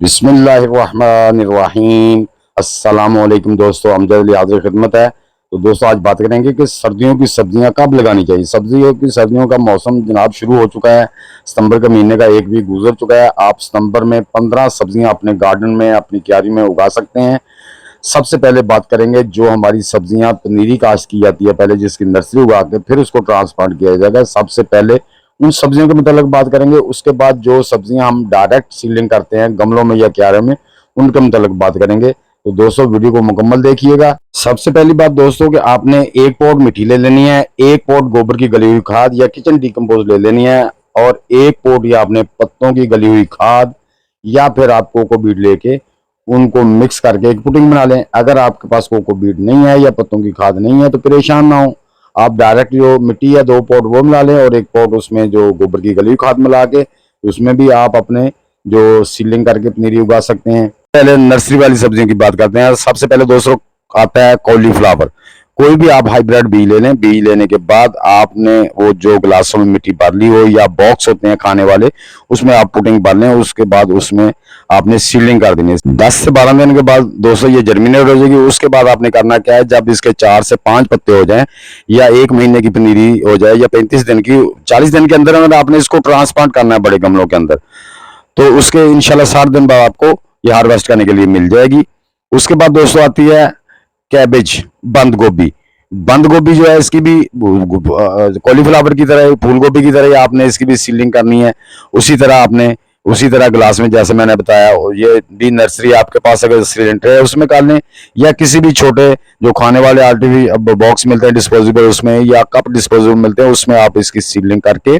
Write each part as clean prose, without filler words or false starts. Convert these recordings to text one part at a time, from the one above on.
बिस्मिल्लाहिर्रहमानिर्रहीम। अस्सलामुअलैकुम दोस्तों, अमजद अली हाजिर खिदमत है। तो दोस्तों आज बात करेंगे कि सर्दियों की सब्जियां कब लगानी चाहिए। सर्दियों का मौसम जनाब शुरू हो चुका है। सितंबर के महीने का एक वीक गुजर चुका है। आप सितंबर में 15 सब्जियां अपने गार्डन में, अपनी क्यारी में उगा सकते हैं। सबसे पहले बात करेंगे जो हमारी सब्जियां पनीरी काश्त की जाती है, पहले जिसकी नर्सरी उगा के फिर उसको ट्रांसप्लांट किया जाएगा। सबसे पहले उन सब्जियों के मतलब बात करेंगे। उसके बाद जो सब्जियां हम डायरेक्ट सीलिंग करते हैं गमलों में या क्यारे में, उनके मतलब बात करेंगे। तो दोस्तों वीडियो को मुकम्मल देखिएगा। सबसे पहली बात दोस्तों कि आपने एक पॉट मिट्टी ले लेनी है, एक पॉट गोबर की गली हुई खाद या किचन डिकम्पोज ले लेनी है, और एक पॉट या आपने पत्तों की गली हुई खाद या फिर आप कोकोपीट लेके उनको मिक्स करके एक पुटिंग बना लें। अगर आपके पास कोकोपीट नहीं है या पत्तों की खाद नहीं है तो परेशान ना हो, आप डायरेक्ट जो मिट्टी या 2 पॉट वो मिला लें और एक पॉट उसमें जो गोबर की गली हुई खाद मिला के उसमें भी आप अपने जो सीलिंग करके पनीरी उगा सकते हैं। पहले नर्सरी वाली सब्जियों की बात करते हैं। सबसे पहले दोस्तों आता है कॉलीफ्लावर। कोई भी आप हाइब्रिड बीज ले लें। बीज लेने के बाद आपने वो जो गिलासों में मिट्टी भर ली हो या बॉक्स होते हैं खाने वाले, उसमें आप पुटिंग भर लें। उसके बाद उसमें आपने सीलिंग कर देनी है। 10 से 12 दिन के बाद दोस्तों ये जर्मिनेट हो जाएगी। उसके बाद आपने करना क्या है, जब इसके 4 से 5 पत्ते हो जाएं या 1 महीने की पनीरी हो जाए या 35 दिन की, 40 दिन के अंदर अंदर आपने इसको ट्रांसप्लांट करना है बड़े गमलों के अंदर। तो उसके इंशाल्लाह 60 दिन बाद आपको ये हार्वेस्ट करने के लिए मिल जाएगी। उसके बाद दोस्तों आती है कैबेज, बंद गोभी। बंद गोभी जो है इसकी भी कॉलीफ्लावर की तरह, फूल गोभी की तरह आपने इसकी भी सीलिंग करनी है। उसी तरह गिलास में जैसे मैंने बताया, ये भी नर्सरी आपके पास अगर सिलेंडर है उसमें कर लें, या किसी भी छोटे जो खाने वाले आर्टिफिशियल बॉक्स मिलते हैं डिस्पोजेबल, उसमें या कप डिस्पोजेबल मिलते हैं, उसमें आप इसकी सीलिंग करके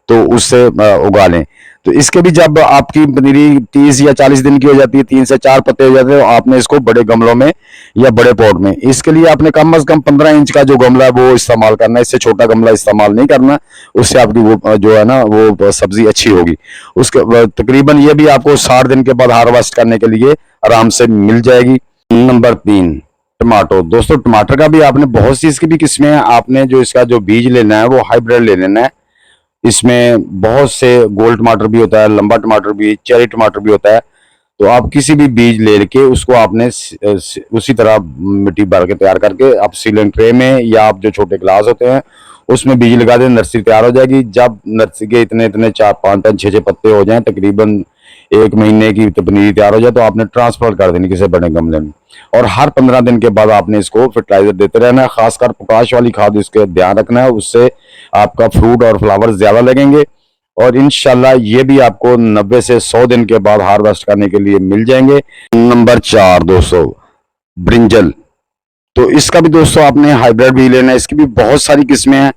तो उससे उगा लें। तो इसके भी जब आपकी पनीरी 30 या 40 दिन की हो जाती है, 3 से 4 पत्ते हो जाते हैं, तो आपने इसको बड़े गमलों में या बड़े पॉट में, इसके लिए आपने कम से कम 15 इंच का जो गमला है वो इस्तेमाल करना है। इससे छोटा गमला इस्तेमाल नहीं करना, उससे आपकी वो जो है ना वो सब्जी अच्छी होगी। उसके तकरीबन ये भी आपको 60 दिन के बाद हार्वेस्ट करने के लिए आराम से मिल जाएगी। Number 3 tomato. दोस्तों टमाटर का भी आपने बहुत सी इसकी भी किस्में हैं। आपने जो इसका जो बीज लेना है वो हाइब्रिड ले लेना है। इसमें बहुत से गोल टमाटर भी होता है, लंबा टमाटर भी, चेरी टमाटर भी होता है। तो आप किसी भी बीज ले के उसको आपने उसी तरह मिट्टी भर के तैयार करके आप सीलिंग ट्रे में या आप जो छोटे गिलास होते हैं उसमें बीज लगा दें, नर्सरी तैयार हो जाएगी। जब नर्सरी के इतने इतने 4 5 5 6 6 पत्ते हो जाएं, तकरीबन 1 महीने की पनीरी तैयार हो जाए, तो आपने ट्रांसफर कर देनी किसी बड़े गमले में। और हर 15 दिन के बाद आपने इसको फर्टिलाइजर देते रहना है। खासकर पोटाश वाली खाद इसके ध्यान रखना है, उससे आपका फ्रूट और फ्लावर ज्यादा लगेंगे। और इंशाल्लाह ये भी आपको 90 से 100 दिन के बाद हार्वेस्ट करने के लिए मिल जाएंगे। नंबर 4 दोस्तों ब्रिंजल। तो इसका भी दोस्तों आपने हाइब्रिड भी लेना है। इसकी भी बहुत सारी किस्में हैं।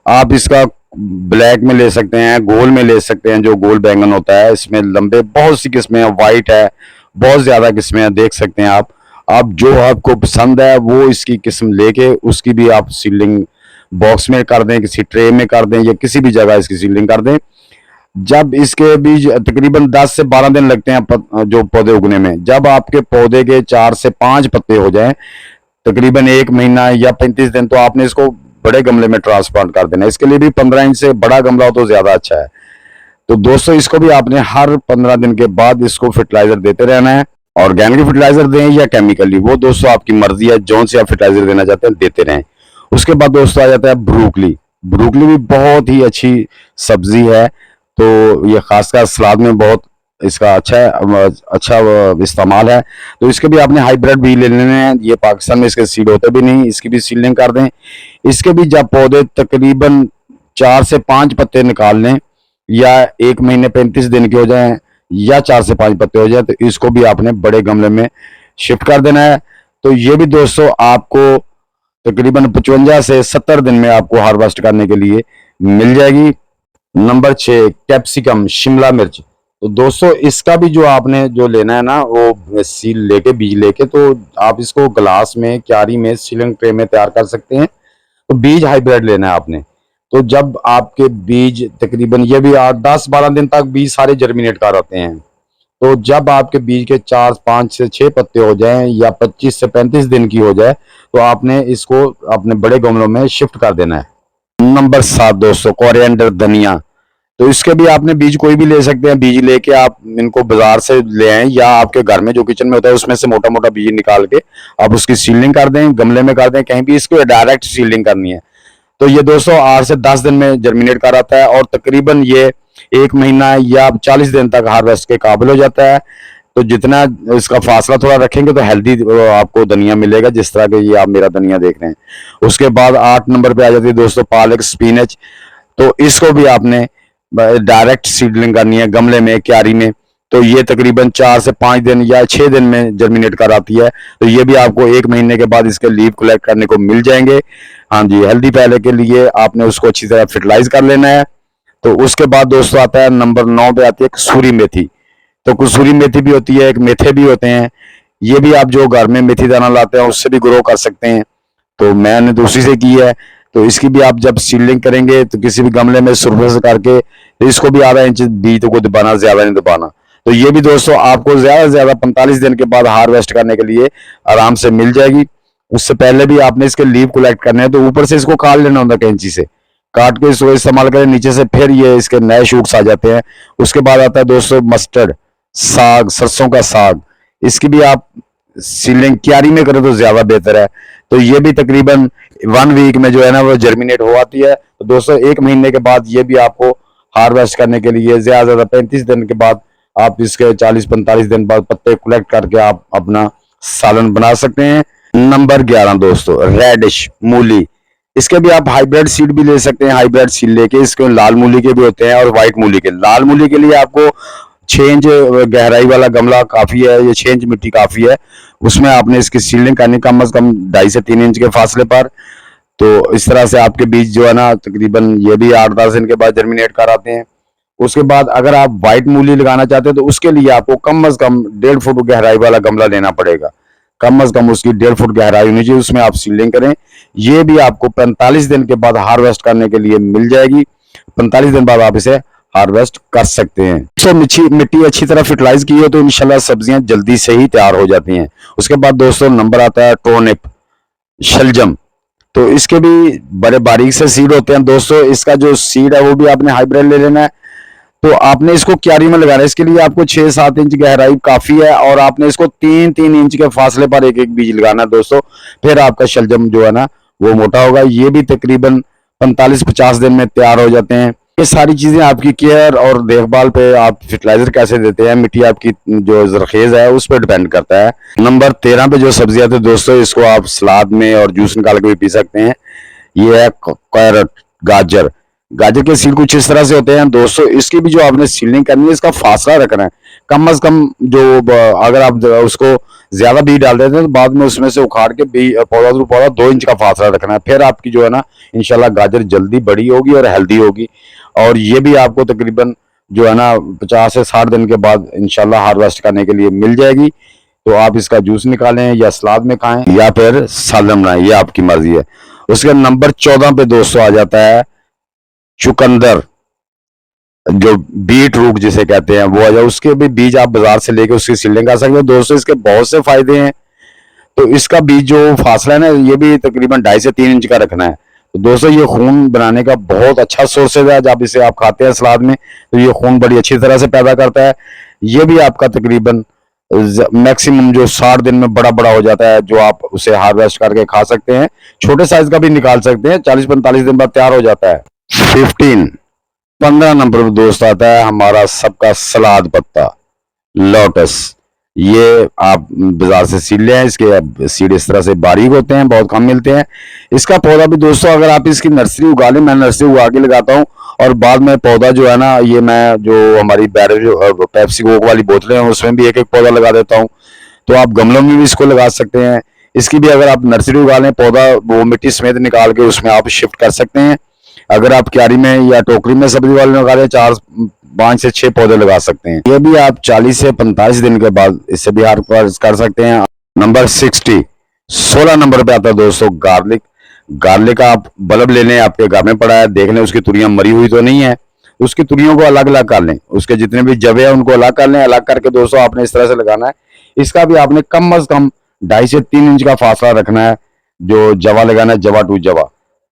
आप इसका ब्लैक में ले सकते हैं, गोल में ले सकते हैं, जो गोल बैंगन होता है। इसमें लंबे बहुत सी किस्में हैं, वाइट है, बहुत ज्यादा किस्में हैं, देख सकते हैं आप जो आपको पसंद है वो इसकी किस्म लेके उसकी भी आप सीलिंग बॉक्स में कर दें, किसी ट्रे में कर दें, या किसी भी जगह इसकी सीलिंग कर दें। जब इसके बीज तकरीबन 10 से 12 दिन लगते हैं जो पौधे उगने में, जब आपके पौधे के 4 से 5 पत्ते हो जाएं, तकरीबन 1 महीना या 35 दिन, तो आपने इसको बड़े गमले में ट्रांसप्लांट कर देना। इसके लिए भी 15 इंच से बड़ा गमला हो तो ज्यादा अच्छा है। तो दोस्तों इसको भी आपने हर 15 दिन के बाद इसको फर्टिलाइजर देते रहना है। ऑर्गेनिक फर्टिलाइजर दें या केमिकली, वो दोस्तों आपकी मर्जी है, जो से आप फर्टिलाइजर देना चाहते हैं देते रहें। उसके बाद दोस्तों आ जाता है ब्रोकली। ब्रोकली भी बहुत ही अच्छी सब्जी है। तो ये खासकर सलाद में बहुत इसका अच्छा इस्तेमाल है। तो इसके भी आपने हाइब्रिड भी ले लेने हैं। ये पाकिस्तान में इसके सीड होते भी नहीं, इसकी भी सीलिंग कर दें। इसके भी जब पौधे तकरीबन 4 से 5 पत्ते निकाल लें, या 1 महीने 35 दिन के हो जाएं, या 4 से 5 पत्ते हो जाए, तो इसको भी आपने बड़े गमले में शिफ्ट कर देना है। तो ये भी दोस्तों आपको तकरीबन 55 से 70 दिन में आपको हार्वेस्ट करने के लिए मिल जाएगी। नंबर 6 कैप्सिकम, शिमला मिर्च। तो दोस्तों इसका भी जो आपने जो लेना है ना, वो सील लेके बीज लेके, तो आप इसको ग्लास में, क्यारी में, सीलिंग ट्रे में तैयार कर सकते हैं। तो बीज हाइब्रिड लेना है आपने। तो जब आपके बीज तकरीबन ये भी 10-12 दिन तक बीज सारे जर्मिनेट कर होते हैं। तो जब आपके बीज के 4 5 से 6 पत्ते हो जाएं या 25 से 35 दिन की हो जाए, तो आपने इसको अपने बड़े गमलों में शिफ्ट कर देना है। नंबर 7 दोस्तों कोरिएंडर, धनिया। तो इसके भी आपने बीज कोई भी ले सकते हैं। बीज लेके आप इनको बाजार से ले आए या आपके घर में जो किचन में होता है उसमें से मोटा मोटा बीज निकाल के आप उसकी सीलिंग कर दें, गमले में कर दें, कहीं भी इसको डायरेक्ट सीलिंग करनी है। तो ये दोस्तों 8 से 10 दिन में जर्मिनेट कर आता है और तकरीबन ये 1 महीना या 40 दिन तक हार्वेस्ट के काबिल हो जाता है। तो जितना इसका फासला थोड़ा रखेंगे तो हेल्दी आपको धनिया मिलेगा, जिस तरह के ये आप मेरा धनिया देख रहे हैं। उसके बाद 8 नंबर पे आ जाती है दोस्तों पालक, स्पिनच। तो इसको भी आपने डायरेक्ट सीडलिंग करनी है गमले में, क्यारी में। तो ये तकरीबन 4 से 5 दिन या 6 दिन में जर्मिनेट कर आती है। तो ये भी आपको 1 महीने के बाद इसके लीव कलेक्ट करने को मिल जाएंगे। हाँ जी, हेल्दी पहले के लिए आपने उसको अच्छी तरह फर्टिलाइज कर लेना है। तो उसके बाद दोस्तों आता है नंबर 9 पे आती है कसूरी मेथी। तो कसूरी मेथी भी होती है, एक मेथे भी होते हैं। ये भी आप जो घर में मेथी दाना लाते हैं उससे भी ग्रो कर सकते हैं। तो मैंने दूसरी से की है। तो इसकी भी आप जब सीलिंग करेंगे तो किसी भी गमले में सुरफे करके तो इसको भी आधा इंच बीज को दबाना, ज्यादा नहीं दबाना। तो ये भी दोस्तों आपको ज्यादा से ज्यादा 45 दिन के बाद हार्वेस्ट करने के लिए आराम से मिल जाएगी। उससे पहले भी आपने इसके लीव कलेक्ट करने हैं, तो ऊपर से इसको काट लेना होता है, कैंची से काट के इसको इस्तेमाल करें। नीचे से फिर ये इसके नए शूट्स आ जाते हैं। उसके बाद आता है दोस्तों मस्टर्ड, साग, सरसों का साग। इसकी भी आप सीलिंग क्यारी में करें तो ज्यादा बेहतर है। तो ये भी तकरीबन 1 वीक में जो है ना वो जर्मिनेट हो आती है। तो दोस्तों 1 महीने के बाद ये भी आपको हार्वेस्ट करने के लिए ज्यादा ज्यादा 35 दिन के बाद आप इसके 40-45 दिन बाद पत्ते कलेक्ट करके आप अपना सालन बना सकते हैं। नंबर 11 दोस्तों रेडिश मूली। इसके भी आप हाइब्रिड सीड भी ले सकते हैं। हाइब्रिड सीड लेके इसके लाल मूली के भी होते हैं और व्हाइट मूली के। लाल मूली के लिए आपको 6 इंच गहराई वाला गमला काफी है, ये 6 इंच मिट्टी काफी है। उसमें आपने इसकी सीलिंग करनी कम से कम 2.5 से 3 इंच के फासले पर। तो इस तरह से आपके बीज जो है ना तकरीबन ये भी 8-10 दिन के बाद जर्मिनेट कर आते हैं। उसके बाद अगर आप व्हाइट मूली लगाना चाहते हैं तो उसके लिए आपको कम से कम 1.5 फुट गहराई वाला गमला लेना पड़ेगा। कम से कम उसकी 1.5 फुट गहराई होनी चाहिए, उसमें आप सीलिंग करें। ये भी आपको 45 दिन के बाद हार्वेस्ट करने के लिए मिल जाएगी। 45 दिन बाद आप इसे हार्वेस्ट कर सकते हैं। तो मिट्टी अच्छी तरह फर्टिलाइज की हो तो इंशाल्लाह सब्जियां जल्दी से ही तैयार हो जाती हैं। उसके बाद दोस्तों नंबर आता है टोनिप, शलजम। तो इसके भी बड़े बारीक से सीड होते हैं दोस्तों। इसका जो सीड है वो भी आपने हाइब्रिड ले लेना है। तो आपने इसको क्यारी में लगाना है। इसके लिए आपको 6-7 इंच गहराई काफी है और आपने इसको 3-3 इंच के फासले पर एक एक बीज लगाना है दोस्तों। फिर आपका शलजम जो है ना वो मोटा होगा। ये भी तकरीबन 45-50 दिन में तैयार हो जाते हैं। ये सारी चीजें आपकी केयर और देखभाल पे, आप फर्टिलाइजर कैसे देते हैं, मिट्टी आपकी जो जरखेज है उस पर डिपेंड करता है। नंबर 13 पे जो सब्जी आती है दोस्तों, इसको आप सलाद में और जूस निकाल के भी पी सकते हैं। ये है कैरेट, गाजर। गाजर के सीड कुछ इस तरह से होते हैं दोस्तों। इसकी भी जो आपने सीलिंग करनी है, इसका फासला रखना है कम से कम। जो अगर आप उसको ज्यादा बीज डाल देते हैं तो बाद में उसमें से उखाड़ के पौधा टू पौधा 2 इंच का फासला रखना है। फिर आपकी जो है ना इंशाल्लाह गाजर जल्दी बड़ी होगी और हेल्दी होगी। और ये भी आपको तकरीबन जो है ना 50 से 60 दिन के बाद इंशाल्लाह हार्वेस्ट करने के लिए मिल जाएगी। तो आप इसका जूस निकालें या सलाद में खाएं या फिर सालन बनाएं, ये आपकी मर्जी है। उसके नंबर 14 पे दोस्तों आ जाता है चुकंदर, जो बीट रूट जिसे कहते हैं वो आ जाए। उसके भी बीज आप बाजार से लेके उसकी सीलिंग कर सकते हैं दोस्तों। इसके बहुत से फायदे हैं। तो इसका बीज जो फासला है ना ये भी तकरीबन 2.5 से 3 इंच का रखना है। तो दोस्तों ये खून बनाने का बहुत अच्छा सोर्सेज है। जब इसे आप खाते हैं सलाद में तो ये खून बड़ी अच्छी तरह से पैदा करता है। ये भी आपका तकरीबन मैक्सिमम जो 60 दिन में बड़ा बड़ा हो जाता है, जो आप उसे हार्वेस्ट करके खा सकते हैं। छोटे साइज का भी निकाल सकते हैं, 40-45 दिन बाद तैयार हो जाता है। 15 नंबर पर दोस्त आता है हमारा सबका सलाद पत्ता, लोटस। ये आप बाजार से सीड ले आए। इसके सीड इस तरह से बारीक होते हैं, बहुत कम मिलते हैं। इसका पौधा भी दोस्तों अगर आप इसकी नर्सरी उगा लें, मैं नर्सरी उगा के लगाता हूँ और बाद में पौधा जो है ना ये मैं जो हमारी पेप्सी कोक वाली बोतलें हैं उसमें भी एक एक पौधा लगा देता हूँ। तो आप गमलों में भी इसको लगा सकते हैं। इसकी भी अगर आप नर्सरी उगा लें पौधा, वो मिट्टी समेत निकाल के उसमें आप शिफ्ट कर सकते हैं। अगर आप क्यारी में या टोकरी में सब्जी वाले लगा रहे हैं 5 से 6 पौधे लगा सकते हैं। ये भी आप 40 से 45 दिन के बाद इससे भी हार्वेस्ट कर सकते हैं। नंबर 16 नंबर पे आता है दोस्तों गार्लिक। गार्लिक आप बल्ब ले लें, आपके घर में पड़ा है, देख लें उसकी तुरियां मरी हुई तो नहीं है। उसकी तुरियों को अलग अलग कर लें, उसके जितने भी जवे हैं उनको अलग कर लें। अलग करके दोस्तों आपने इस तरह से लगाना है। इसका भी आपने कम से कम 2.5 से 3 इंच का फासला रखना है। जो जवा लगाना है, जवा टू जवा।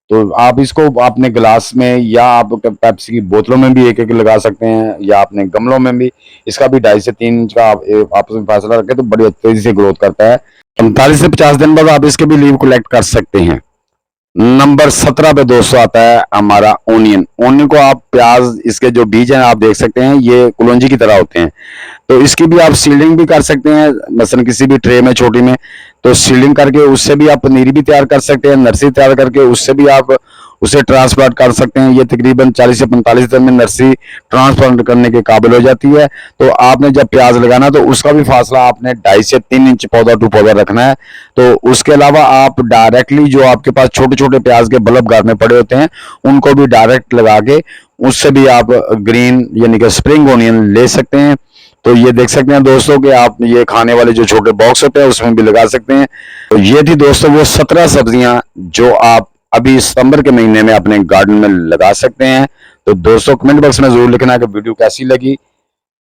तो आप इसको अपने गिलास में या आप पेप्सी की बोतलों में भी एक एक लगा सकते हैं, या अपने गमलों में भी। इसका भी 2.5 से 3 इंच का आप आपस में फासला रखें तो बड़ी तेजी से ग्रोथ करता है। 45 से 50 दिन बाद आप इसके भी लीव कलेक्ट कर सकते हैं। नंबर 17 पे दोस्तों आता है हमारा ओनियन। ओनियन को आप प्याज, इसके जो बीज हैं आप देख सकते हैं, ये कुलौंजी की तरह होते हैं। तो इसकी भी आप सीलिंग भी कर सकते हैं, मसलन किसी भी ट्रे में छोटी में, तो सीलिंग करके उससे भी आप पनीरी भी तैयार कर सकते हैं। नर्सरी तैयार करके उससे भी आप उसे ट्रांसप्लांट कर सकते हैं। ये तकरीबन 40 से 45 दिन में नर्सरी ट्रांसप्लांट करने के काबिल हो जाती है। तो आपने जब प्याज लगाना तो उसका भी फासला आपने 2.5 से 3 इंच पौधा टू पौधा रखना है। तो उसके अलावा आप डायरेक्टली जो आपके पास छोटे छोटे प्याज के बल्ब घर में पड़े होते हैं उनको भी डायरेक्ट लगा के उससे भी आप ग्रीन यानी कि स्प्रिंग ओनियन ले सकते हैं। तो ये देख सकते हैं दोस्तों कि आप ये खाने वाले जो छोटे बॉक्स होते हैं उसमें भी लगा सकते हैं। तो ये थी दोस्तों वो 17 सब्जियां जो आप अभी सितंबर के महीने में अपने गार्डन में लगा सकते हैं। तो दोस्तों कमेंट बॉक्स में जरूर लिखना कि वीडियो कैसी लगी।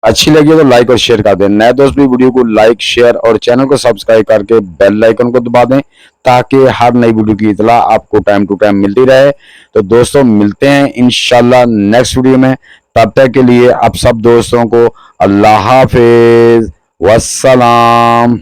अच्छी लगी तो लाइक और शेयर कर दें। नए दोस्त भी वीडियो को लाइक शेयर और चैनल को सब्सक्राइब करके बेल आइकन को दबा दें ताकि हर नई वीडियो की इतला आपको टाइम टू टाइम मिलती रहे। तो दोस्तों मिलते हैं इंशाल्लाह नेक्स्ट वीडियो में। तब तक के लिए आप सब दोस्तों को अल्लाह हाफिज, वस्सलाम।